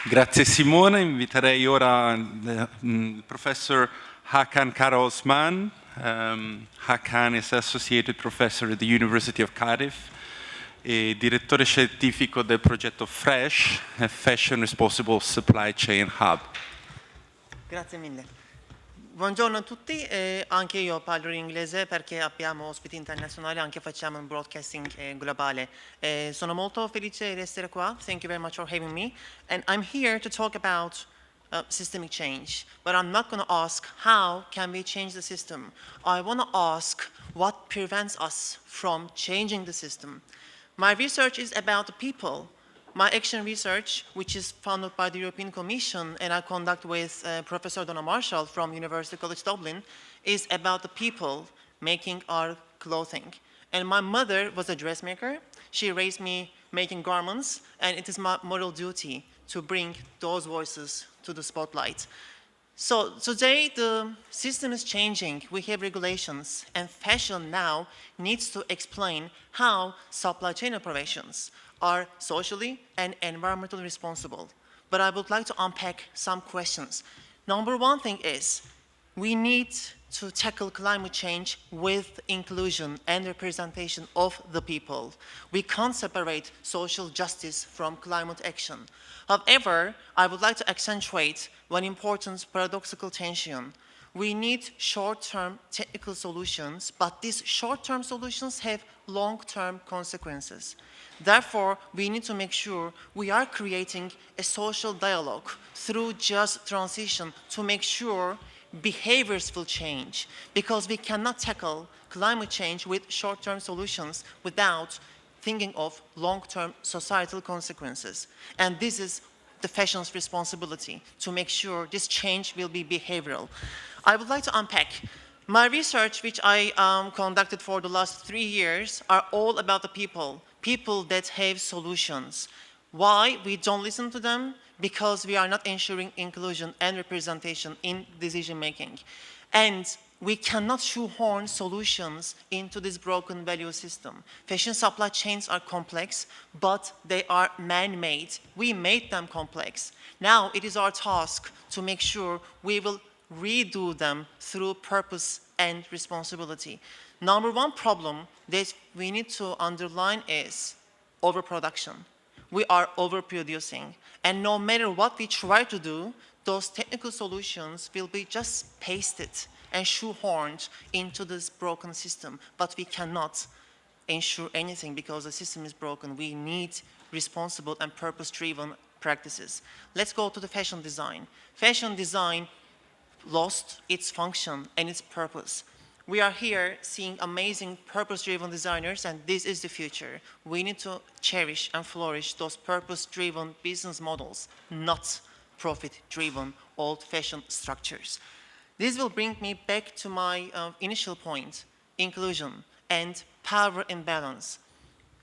Grazie Simone, inviterei ora il professor Hakan Karaosman. Hakan is Associated Professor at the University of Cardiff e direttore scientifico del progetto FReSCH, a Fashion Responsible Supply Chain Hub. Grazie mille. Buongiorno a tutti, anche io parlo in inglese perché abbiamo ospiti internazionali, anche facciamo un broadcasting globale. Sono molto felice di essere qua, thank you very much for having me. And I'm here to talk about systemic change, but I'm not going to ask how can we change the system. I want to ask what prevents us from changing the system. My research is about the people. My action research, which is funded by the European Commission and I conduct with Professor Donna Marshall from University College Dublin, is about the people making our clothing. And my mother was a dressmaker. She raised me making garments, and it is my moral duty to bring those voices to the spotlight. So today the system is changing. We have regulations, and fashion now needs to explain how supply chain operations are socially and environmentally responsible. But I would like to unpack some questions. Number one thing is, we need to tackle climate change with inclusion and representation of the people. We can't separate social justice from climate action. However, I would like to accentuate one important paradoxical tension. We need short-term technical solutions, but these short-term solutions have long-term consequences. Therefore, we need to make sure we are creating a social dialogue through just transition to make sure behaviors will change, because we cannot tackle climate change with short-term solutions without thinking of long-term societal consequences. And this is the fashion's responsibility to make sure this change will be behavioral. I would like to unpack. My research, which I conducted for the last 3 years, are all about the people that have solutions. Why we don't listen to them? Because we are not ensuring inclusion and representation in decision making. And we cannot shoehorn solutions into this broken value system. Fashion supply chains are complex, but they are man-made. We made them complex. Now it is our task to make sure we will redo them through purpose and responsibility. Number one problem that we need to underline is overproduction. We are overproducing. And no matter what we try to do, those technical solutions will be just pasted and shoehorned into this broken system. But we cannot ensure anything because the system is broken. We need responsible and purpose-driven practices. Let's go to the fashion design. Fashion design lost its function and its purpose. We are here seeing amazing purpose-driven designers, and this is the future. We need to cherish and flourish those purpose-driven business models, not profit-driven old-fashioned structures. This will bring me back to my initial point, inclusion and power imbalance.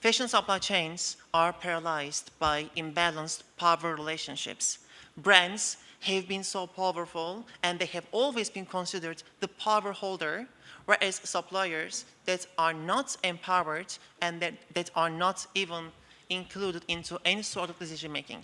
Fashion supply chains are paralyzed by imbalanced power relationships. Brands have been so powerful and they have always been considered the power holder, whereas suppliers that are not empowered and that are not even included into any sort of decision making.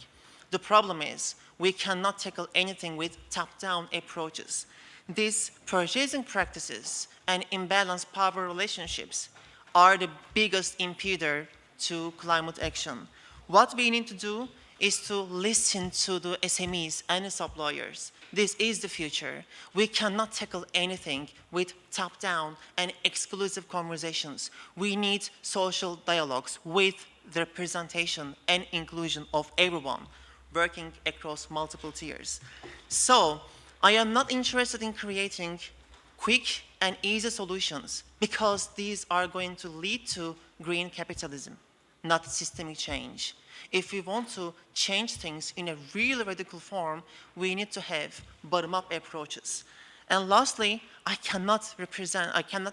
The problem is we cannot tackle anything with top-down approaches. These purchasing practices and imbalanced power relationships are the biggest impeder to climate action. What we need to do is to listen to the SMEs and the suppliers. This is the future. We cannot tackle anything with top-down and exclusive conversations. We need social dialogues with the representation and inclusion of everyone working across multiple tiers. So, I am not interested in creating quick and easy solutions because these are going to lead to green capitalism, not systemic change. If we want to change things in a really radical form, we need to have bottom-up approaches. And lastly, I cannot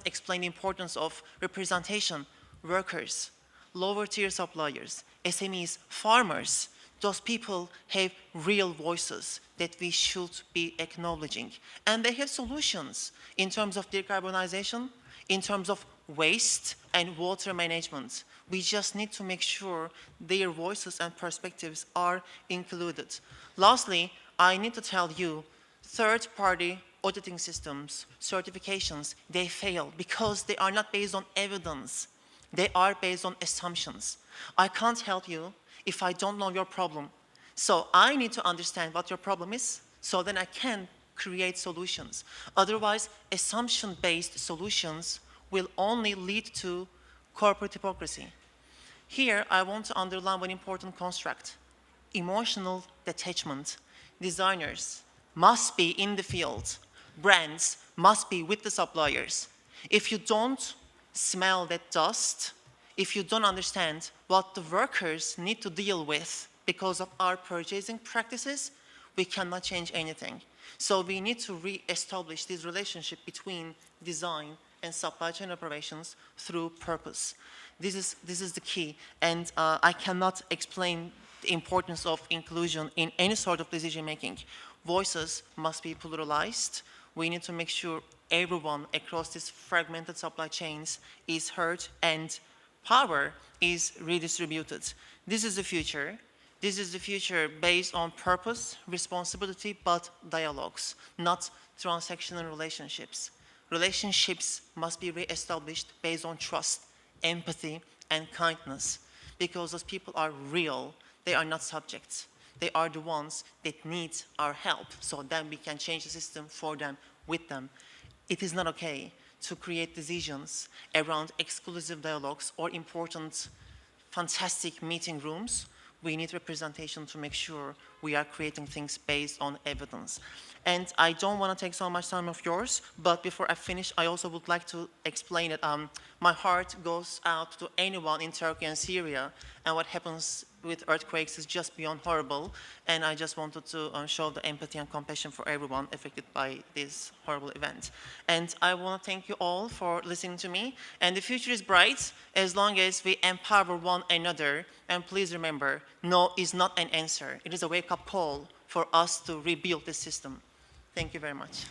explain the importance of representation. Workers, lower-tier suppliers, SMEs, farmers, those people have real voices that we should be acknowledging. And they have solutions in terms of decarbonization, in terms of waste, and water management. We just need to make sure their voices and perspectives are included. Lastly, I need to tell you, third-party auditing systems, certifications, they fail because they are not based on evidence. They are based on assumptions. I can't help you if I don't know your problem. So I need to understand what your problem is, so then I can create solutions. Otherwise, assumption-based solutions will only lead to corporate hypocrisy. Here, I want to underline one important construct: emotional detachment. Designers must be in the field. Brands must be with the suppliers. If you don't smell that dust, if you don't understand what the workers need to deal with because of our purchasing practices, we cannot change anything. So we need to re-establish this relationship between design and supply chain operations through purpose. This is the key, and I cannot explain the importance of inclusion in any sort of decision making. Voices must be pluralized. We need to make sure everyone across these fragmented supply chains is heard and power is redistributed. This is the future. This is the future based on purpose, responsibility, but dialogues, not transactional relationships. Relationships must be re-established based on trust, empathy, and kindness, because those people are real. They are not subjects. They are the ones that need our help, so then we can change the system for them, with them. It is not okay to create decisions around exclusive dialogues or important, fantastic meeting rooms. We need representation to make sure we are creating things based on evidence. And I don't want to take so much time of yours, but before I finish, I also would like to explain that my heart goes out to anyone in Turkey and Syria, and what happens with earthquakes is just beyond horrible, and I just wanted to show the empathy and compassion for everyone affected by this horrible event. And I want to thank you all for listening to me, and the future is bright as long as we empower one another. And please remember, no is not an answer. It is a wake-up call for us to rebuild this system. Thank you very much.